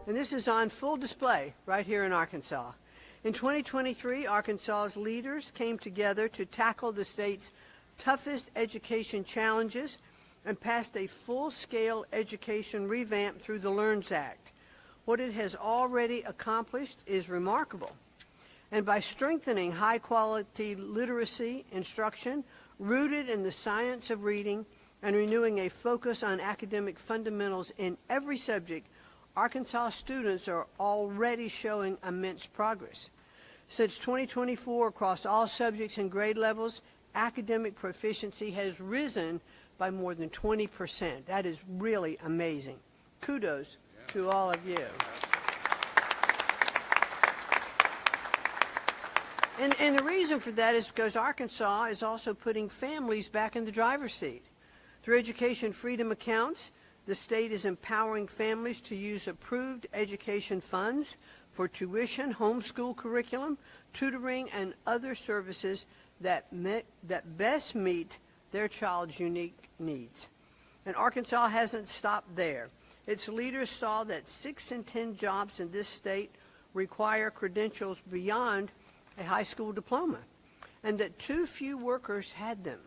And this is on full display right here in Arkansas. In 2023, Arkansas's leaders came together to tackle the state's toughest education challenges and passed a full-scale education revamp through the LEARNS Act. What it has already accomplished is remarkable. And by strengthening high-quality literacy instruction rooted in the science of reading and renewing a focus on academic fundamentals in every subject, Arkansas students are already showing immense progress. Since 2024, across all subjects and grade levels, academic proficiency has risen by more than 20%. That is really amazing. Kudos to all of you. And the reason for that is because Arkansas is also putting families back in the driver's seat. Through education freedom accounts, the state is empowering families to use approved education funds for tuition, homeschool curriculum, tutoring, and other services that best meet their child's unique needs. And Arkansas hasn't stopped there. Its leaders saw that 6 in 10 jobs in this state require credentials beyond a high school diploma, and that too few workers had them.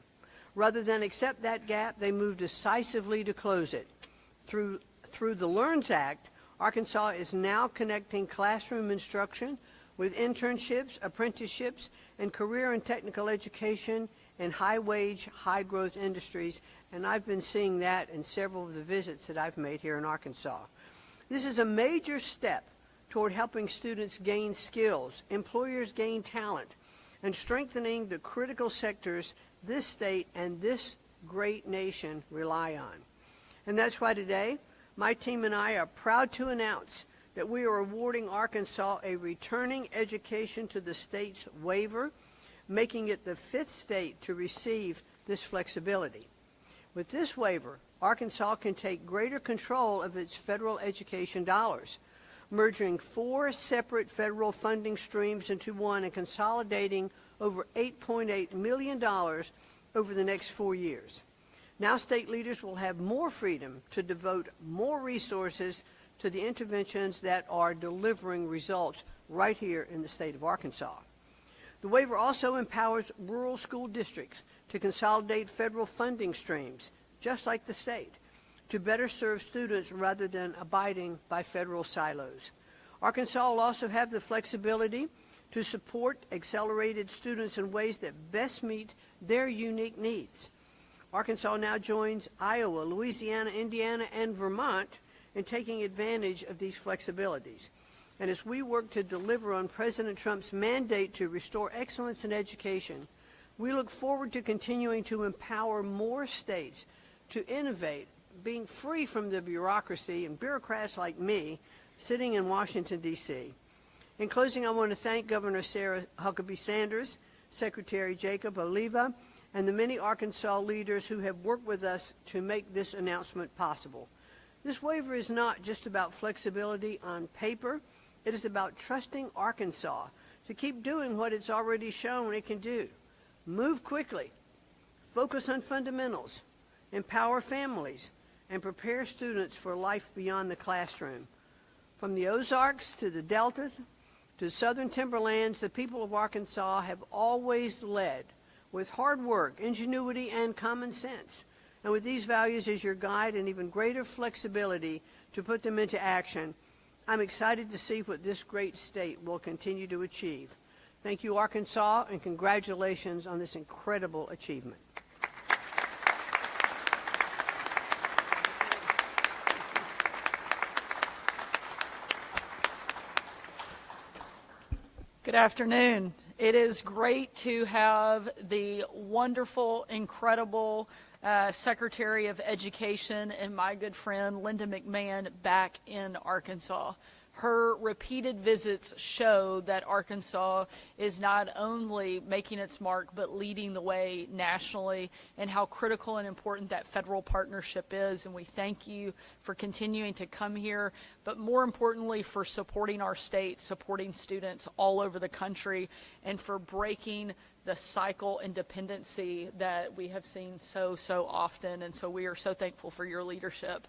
Rather than accept that gap, they moved decisively to close it. Through the LEARNS Act, Arkansas is now connecting classroom instruction with internships, apprenticeships, and career and technical education in high-wage, high-growth industries, and I've been seeing that in several of the visits that I've made here in Arkansas. This is a major step toward helping students gain skills, employers gain talent, and strengthening the critical sectors this state and this great nation rely on. And that's why today, my team and I are proud to announce that we are awarding Arkansas a returning education to the state's waiver, making it the 5th state to receive this flexibility. With this waiver, Arkansas can take greater control of its federal education dollars, merging 4 separate federal funding streams into one and consolidating over $8.8 million over the next 4 years. Now state leaders will have more freedom to devote more resources to the interventions that are delivering results right here in the state of Arkansas. The waiver also empowers rural school districts to consolidate federal funding streams, just like the state, to better serve students rather than abiding by federal silos. Arkansas will also have the flexibility to support accelerated students in ways that best meet their unique needs. Arkansas now joins Iowa, Louisiana, Indiana, and Vermont in taking advantage of these flexibilities. And as we work to deliver on President Trump's mandate to restore excellence in education, we look forward to continuing to empower more states to innovate, being free from the bureaucracy and bureaucrats like me sitting in Washington, D.C. In closing, I want to thank Governor Sarah Huckabee Sanders, Secretary Jacob Oliva, and the many Arkansas leaders who have worked with us to make this announcement possible. This waiver is not just about flexibility on paper. It is about trusting Arkansas to keep doing what it's already shown it can do. Move quickly, focus on fundamentals, empower families, and prepare students for life beyond the classroom. From the Ozarks to the Deltas to the southern timberlands, the people of Arkansas have always led with hard work, ingenuity, and common sense. And with these values as your guide and even greater flexibility to put them into action, I'm excited to see what this great state will continue to achieve. Thank you, Arkansas, and congratulations on this incredible achievement. Good afternoon. It is great to have the wonderful, incredible Secretary of Education and my good friend Linda McMahon back in Arkansas. Her repeated visits show that Arkansas is not only making its mark but leading the way nationally, and how critical and important that federal partnership is. And we thank you for continuing to come here, but more importantly for supporting our state, supporting students all over the country, and for breaking the cycle and dependency that we have seen so often. And so we are so thankful for your leadership.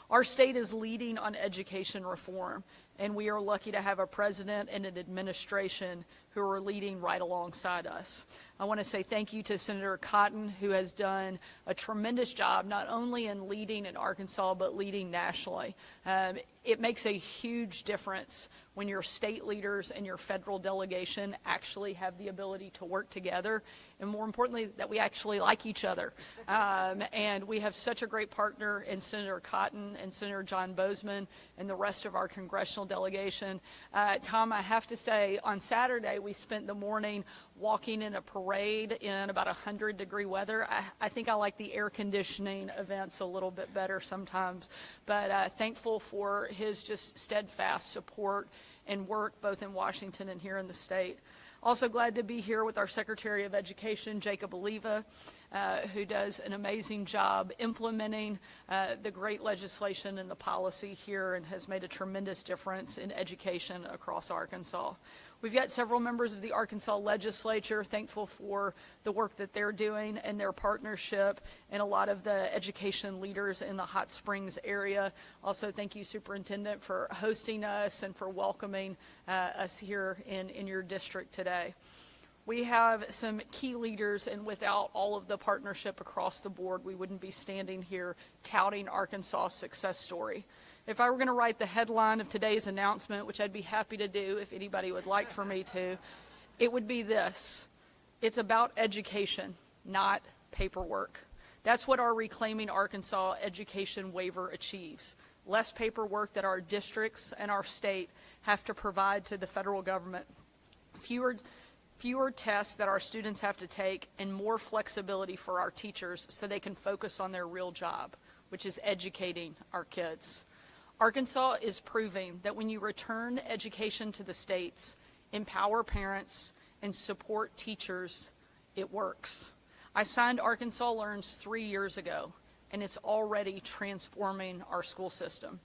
Our state is leading on education reform, and we are lucky to have a president and an administration who are leading right alongside us. I want to say thank you to Senator Cotton, who has done a tremendous job not only in leading in Arkansas, but leading nationally. It makes a huge difference when your state leaders and your federal delegation actually have the ability to work together, and more importantly, that we actually like each other. And we have such a great partner in Senator Cotton and Senator John Bozeman and the rest of our congressional delegation. Tom, I have to say, on Saturday, we spent the morning walking in a parade in about 100-degree weather. I think I like the air conditioning events a little bit better sometimes, but thankful for his just steadfast support and work both in Washington and here in the state. Also glad to be here with our Secretary of Education, Jacob Oliva, who does an amazing job implementing the great legislation and the policy here and has made a tremendous difference in education across Arkansas. We've got several members of the Arkansas legislature, thankful for the work that they're doing and their partnership, and a lot of the education leaders in the Hot Springs area. Also, thank you, Superintendent, for hosting us and for welcoming us here in your district today. We have some key leaders, and without all of the partnership across the board, we wouldn't be standing here touting Arkansas' success story. If I were going to write the headline of today's announcement, which I'd be happy to do if anybody would like for me to, it would be this: it's about education, not paperwork. That's what our Reclaiming Arkansas education waiver achieves. Less paperwork that our districts and our state have to provide to the federal government. Fewer tests that our students have to take, and more flexibility for our teachers so they can focus on their real job, which is educating our kids. Arkansas is proving that when you return education to the states, empower parents, and support teachers, it works. I signed Arkansas Learns 3 years ago, and it's already transforming our school system.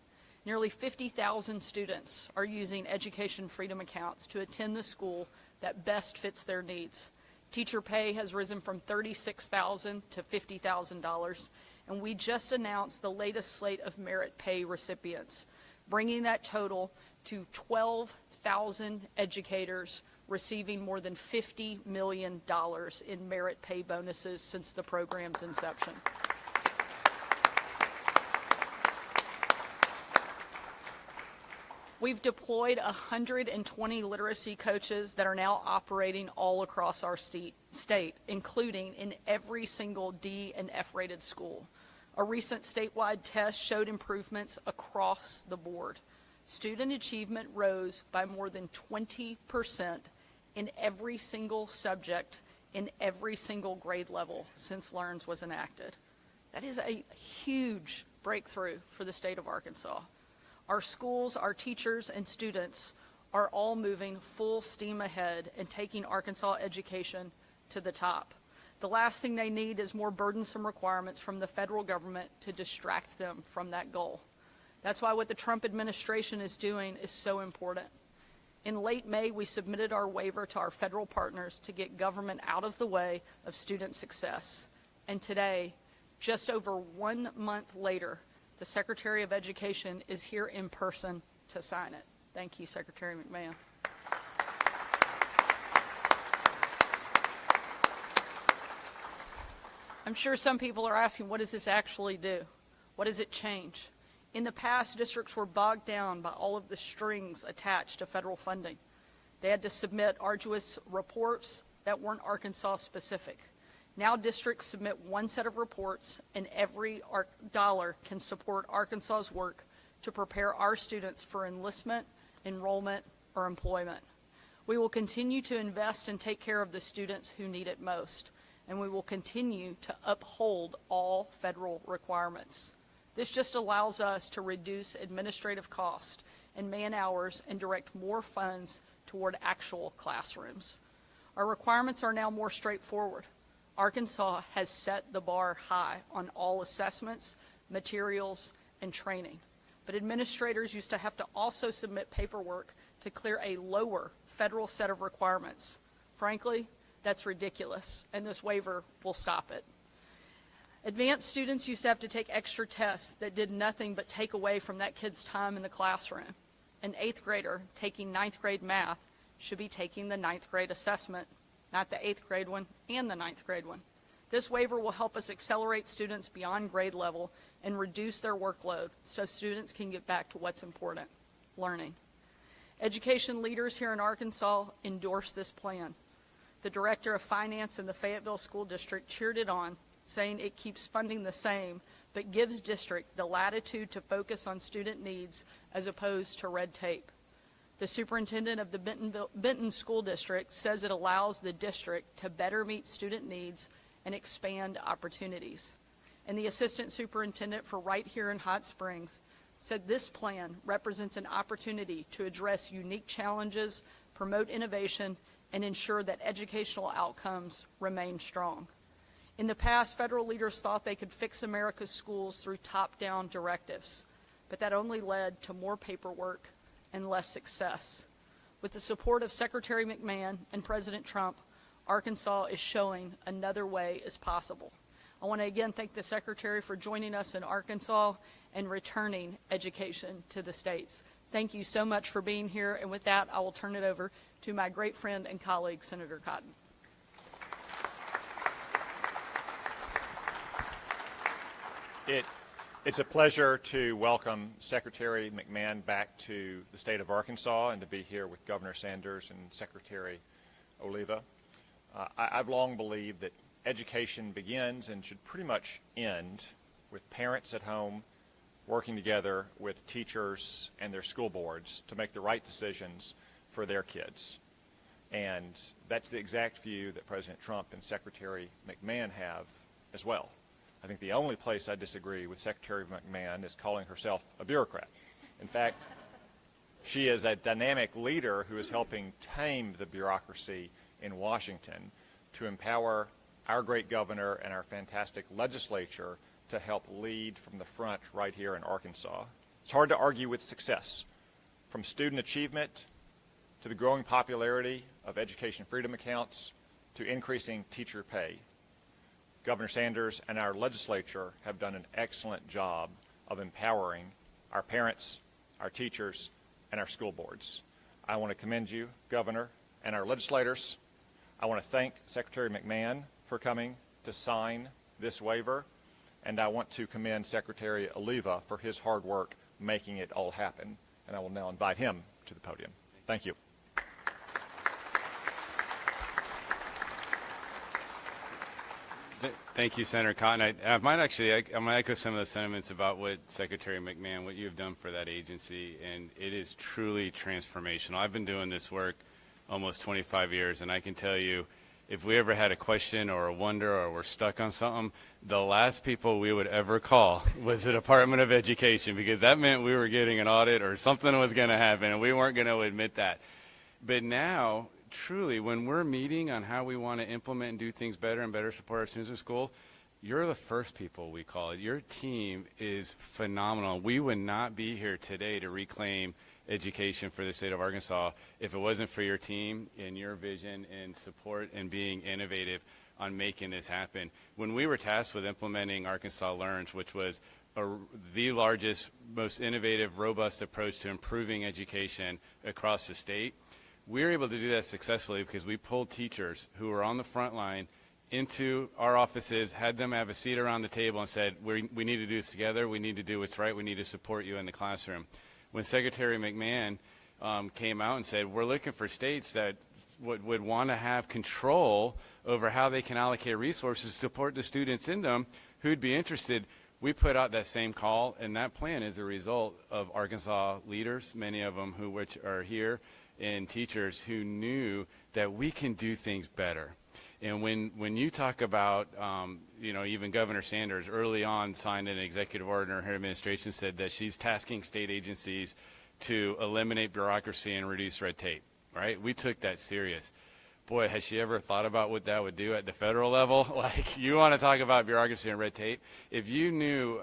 Nearly 50,000 students are using education freedom accounts to attend the school that best fits their needs. Teacher pay has risen from $36,000 to $50,000, and we just announced the latest slate of merit pay recipients, bringing that total to 12,000 educators receiving more than $50 million in merit pay bonuses since the program's inception. We've deployed 120 literacy coaches that are now operating all across our state, including in every single D and F-rated school. A recent statewide test showed improvements across the board. Student achievement rose by more than 20% in every single subject in every single grade level since Learns was enacted. That is a huge breakthrough for the state of Arkansas. Our schools, our teachers, and students are all moving full steam ahead and taking Arkansas education to the top. The last thing they need is more burdensome requirements from the federal government to distract them from that goal. That's why what the Trump administration is doing is so important. In late May, we submitted our waiver to our federal partners to get government out of the way of student success. And today, just over 1 month later, the Secretary of Education is here in person to sign it. Thank you, Secretary McMahon. I'm sure some people are asking, what does this actually do? What does it change? In the past, districts were bogged down by all of the strings attached to federal funding. They had to submit arduous reports that weren't Arkansas specific. Now districts submit one set of reports, and every dollar can support Arkansas's work to prepare our students for enlistment, enrollment, or employment. We will continue to invest and take care of the students who need it most, and we will continue to uphold all federal requirements. This just allows us to reduce administrative cost and man hours and direct more funds toward actual classrooms. Our requirements are now more straightforward. Arkansas has set the bar high on all assessments, materials, and training. But administrators used to have to also submit paperwork to clear a lower federal set of requirements. Frankly, that's ridiculous, and this waiver will stop it. Advanced students used to have to take extra tests that did nothing but take away from that kid's time in the classroom. An 8th grader taking 9th grade math should be taking the 9th grade assessment, not the 8th grade one and the 9th grade one. This waiver will help us accelerate students beyond grade level and reduce their workload so students can get back to what's important, learning. Education leaders here in Arkansas endorse this plan. The Director of Finance in the Fayetteville School District cheered it on, saying it keeps funding the same, but gives district the latitude to focus on student needs as opposed to red tape. The superintendent of the Benton School District says it allows the district to better meet student needs and expand opportunities. And the assistant superintendent for right here in Hot Springs said this plan represents an opportunity to address unique challenges, promote innovation, and ensure that educational outcomes remain strong. In the past, federal leaders thought they could fix America's schools through top-down directives, but that only led to more paperwork and less success. With the support of Secretary McMahon and President Trump, Arkansas is showing another way is possible. I want to again thank the Secretary for joining us in Arkansas and returning education to the states. Thank you so much for being here, and with that, I will turn it over to my great friend and colleague, Senator Cotton. It's a pleasure to welcome Secretary McMahon back to the state of Arkansas and to be here with Governor Sanders and Secretary Oliva. I've long believed that education begins and should pretty much end with parents at home working together with teachers and their school boards to make the right decisions for their kids. And that's the exact view that President Trump and Secretary McMahon have as well. I think the only place I disagree with Secretary McMahon is calling herself a bureaucrat. In fact, she is a dynamic leader who is helping tame the bureaucracy in Washington to empower our great governor and our fantastic legislature to help lead from the front right here in Arkansas. It's hard to argue with success, from student achievement to the growing popularity of education freedom accounts to increasing teacher pay. Governor Sanders and our legislature have done an excellent job of empowering our parents, our teachers, and our school boards. I want to commend you, Governor, and our legislators. I want to thank Secretary McMahon for coming to sign this waiver, and I want to commend Secretary Oliva for his hard work making it all happen. And I will now invite him to the podium. Thank you. Thank you, Senator Cotton. I'm going to echo some of the sentiments about what Secretary McMahon, what you have done for that agency, and it is truly transformational. I've been doing this work almost 25 years, and I can tell you, if we ever had a question or a wonder or we're stuck on something, the last people we would ever call was the Department of Education, because that meant we were getting an audit or something was going to happen, and we weren't going to admit that. But now, truly, when we're meeting on how we want to implement and do things better and better support our students in school, you're the first people we call. Your team is phenomenal. We would not be here today to reclaim education for the state of Arkansas if it wasn't for your team and your vision and support and being innovative on making this happen. When we were tasked with implementing Arkansas Learns, which was the largest, most innovative, robust approach to improving education across the state, we were able to do that successfully because we pulled teachers who were on the front line into our offices, had them have a seat around the table and said, we need to do this together, we need to do what's right, we need to support you in the classroom. When Secretary McMahon came out and said, we're looking for states that would want to have control over how they can allocate resources to support the students in them who'd be interested, we put out that same call, and that plan is a result of Arkansas leaders, many of them which are here, and teachers who knew that we can do things better. And when you talk about, even Governor Sanders early on signed an executive order, her administration said that she's tasking state agencies to eliminate bureaucracy and reduce red tape, right? We took that serious. Boy, has she ever thought about what that would do at the federal level? Like, you want to talk about bureaucracy and red tape? If you knew,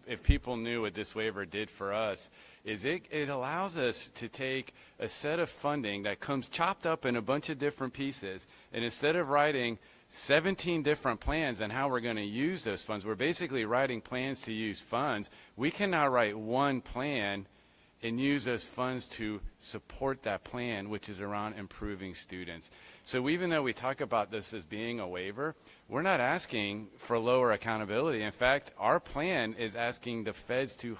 if people knew what this waiver did for us, is it allows us to take a set of funding that comes chopped up in a bunch of different pieces, and instead of writing 17 different plans on how we're going to use those funds. We're basically writing plans to use funds. We can now write one plan and use those funds to support that plan, which is around improving students. So even though we talk about this as being a waiver, we're not asking for lower accountability. In fact, our plan is asking the feds to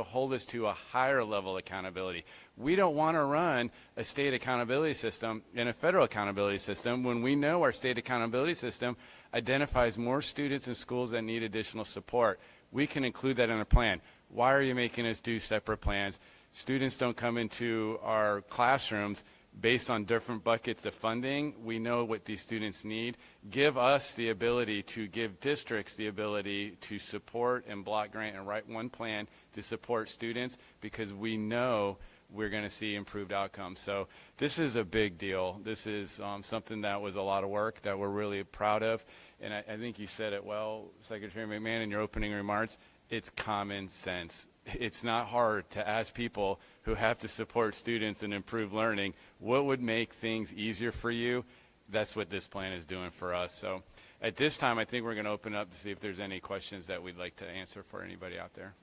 hold us to a higher level of accountability. We don't want to run a state accountability system and a federal accountability system when we know our state accountability system identifies more students in schools that need additional support. We can include that in a plan. Why are you making us do separate plans? Students don't come into our classrooms based on different buckets of funding. We know what these students need. Give us the ability to give districts the ability to support and block grant and write one plan to support students, because we know we're going to see improved outcomes. So this is a big deal. This is something that was a lot of work that we're really proud of. And I think you said it well, Secretary McMahon, in your opening remarks. It's common sense. It's not hard to ask people who have to support students and improve learning, what would make things easier for you? That's what this plan is doing for us. So at this time, I think we're going to open up to see if there's any questions that we'd like to answer for anybody out there.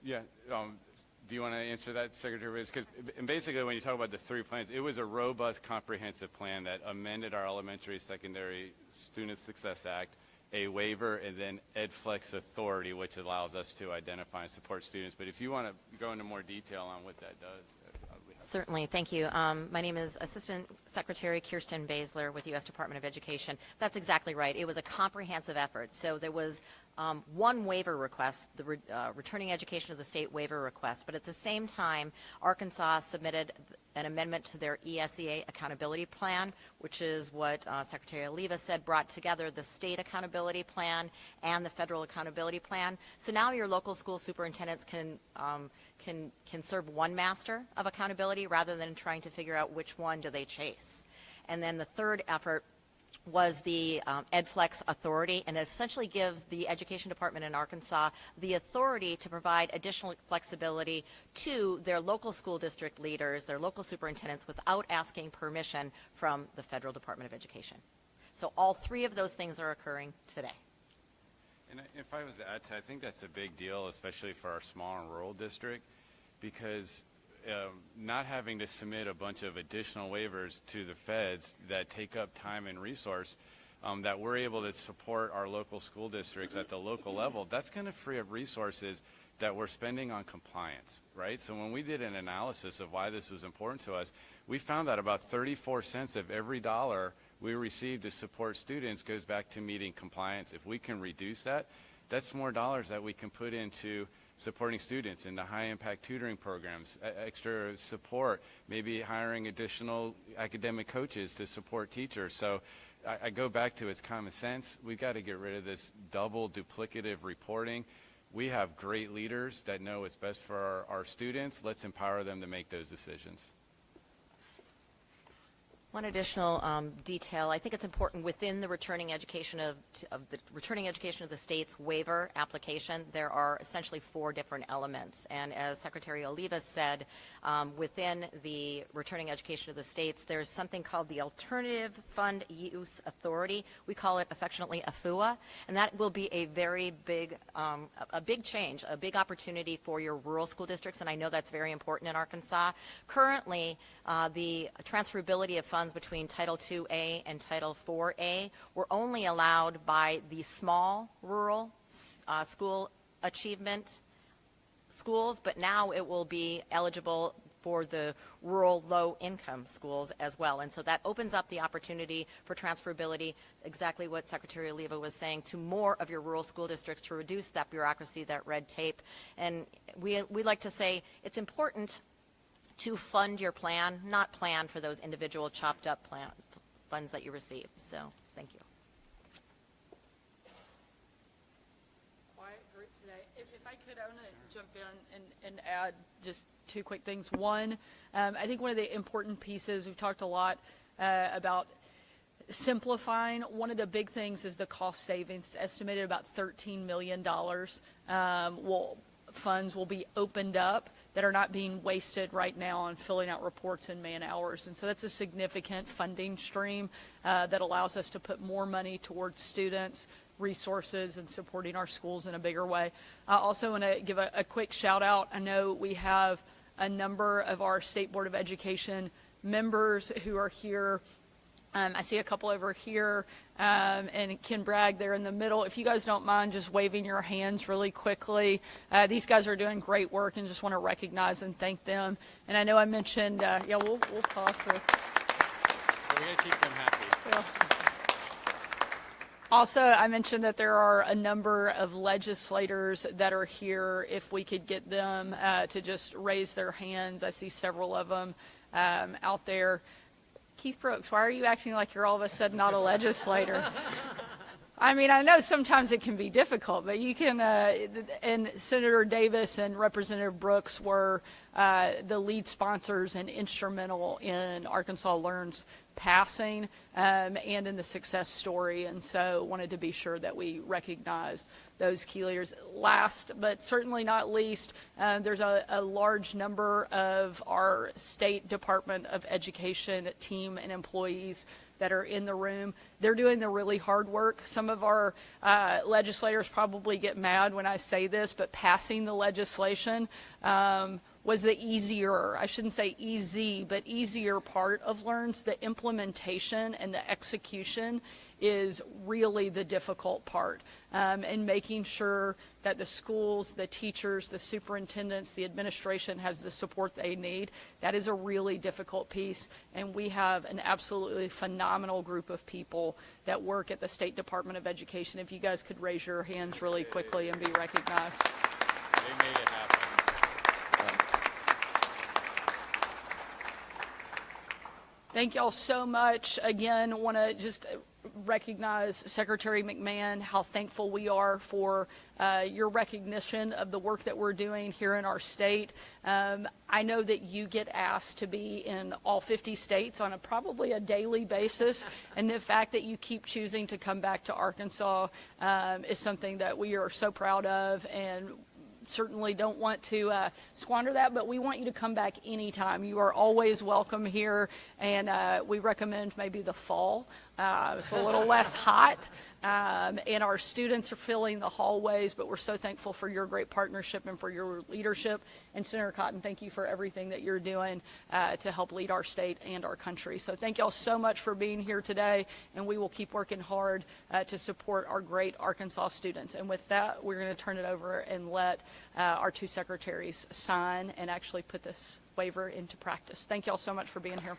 Yeah, do you want to answer that, Secretary Rivers? Because basically when you talk about the three plans, it was a robust, comprehensive plan that amended our Elementary Secondary Student Success Act, a waiver, and then EdFlex authority, which allows us to identify and support students. But if you want to go into more detail on what that does. Certainly, thank you. My name is Assistant Secretary Kirsten Basler with the U.S. Department of Education. That's exactly right. It was a comprehensive effort. So there was one waiver request, the Returning Education of the State waiver request, but at the same time, Arkansas submitted an amendment to their ESEA accountability plan, which is what Secretary Oliva said brought together the state accountability plan and the federal accountability plan. So now your local school superintendents can serve one master of accountability rather than trying to figure out which one do they chase. And then the third effort was the EdFlex authority, and it essentially gives the Education Department in Arkansas the authority to provide additional flexibility to their local school district leaders, their local superintendents, without asking permission from the Federal Department of Education. So all three of those things are occurring today. And if I was to add to, I think that's a big deal, especially for our small and rural district, because not having to submit a bunch of additional waivers to the feds that take up time and resource, that we're able to support our local school districts at the local level, that's going to free up resources that we're spending on compliance, right? So when we did an analysis of why this was important to us, we found that about 34 cents of every dollar we receive to support students goes back to meeting compliance. If we can reduce that, that's more dollars that we can put into supporting students in the high-impact tutoring programs, extra support, maybe hiring additional academic coaches to support teachers. So I go back to it's common sense. We've got to get rid of this double duplicative reporting. We have great leaders that know what's best for our students. Let's empower them to make those decisions. One additional detail, I think it's important within the returning education of the state's waiver application, there are essentially 4 different elements. And as Secretary Oliva said, within the returning education of the states, there's something called the Alternative Fund Use Authority. We call it affectionately AFUA, and that will be a very big, a big change, a big opportunity for your rural school districts, and I know that's very important in Arkansas. Currently, the transferability of funds between Title IIA and Title IVA were only allowed by the small rural school achievement schools, but now it will be eligible for the rural low-income schools as well. And so that opens up the opportunity for transferability, exactly what Secretary Oliva was saying, to more of your rural school districts to reduce that bureaucracy, that red tape. And we like to say it's important to fund your plan, not plan for those individual chopped up funds that you receive. So, thank you. Quiet group today. If I could, I want to jump in and add just 2 quick things. One, I think one of the important pieces, we've talked a lot about simplifying. One of the big things is the cost savings. It's estimated about $13 million funds will be opened up that are not being wasted right now on filling out reports and man hours. And so that's a significant funding stream that allows us to put more money towards students, resources, and supporting our schools in a bigger way. I also want to give a quick shout out. I know we have a number of our State Board of Education members who are here. I see a couple over here, and Ken Bragg there in the middle. If you guys don't mind just waving your hands really quickly. These guys are doing great work and just want to recognize and thank them. And I know I mentioned, yeah, we'll pause for. We're going to keep them happy. Yeah. Also, I mentioned that there are a number of legislators that are here. If we could get them to just raise their hands. I see several of them out there. Keith Brooks, why are you acting like you're all of a sudden not a legislator? I mean, I know sometimes it can be difficult, but you can, and Senator Davis and Representative Brooks were the lead sponsors and instrumental in Arkansas Learn's passing and in the success story, and so wanted to be sure that we recognized those key leaders. Last, but certainly not least, there's a large number of our State Department of Education team and employees that are in the room. They're doing the really hard work. Some of our legislators probably get mad when I say this, but passing the legislation was the easier, I shouldn't say easy, but easier part of LEARN's. The implementation and the execution is really the difficult part, and making sure that the schools, the teachers, the superintendents, the administration has the support they need. That is a really difficult piece, and we have an absolutely phenomenal group of people that work at the State Department of Education. If you guys could raise your hands really quickly and be recognized. They made it happen. Thank y'all so much. Again, want to just recognize Secretary McMahon, how thankful we are for your recognition of the work that we're doing here in our state. I know that you get asked to be in all 50 states on probably a daily basis, and the fact that you keep choosing to come back to Arkansas is something that we are so proud of, and certainly don't want to squander that, but we want you to come back anytime. You are always welcome here, and we recommend maybe the fall. It's a little less hot, and our students are filling the hallways, but we're so thankful for your great partnership and for your leadership. And Senator Cotton, thank you for everything that you're doing to help lead our state and our country. So thank y'all so much for being here today, and we will keep working hard to support our great Arkansas students. And with that, we're going to turn it over and let our two secretaries sign and actually put this waiver into practice. Thank y'all so much for being here.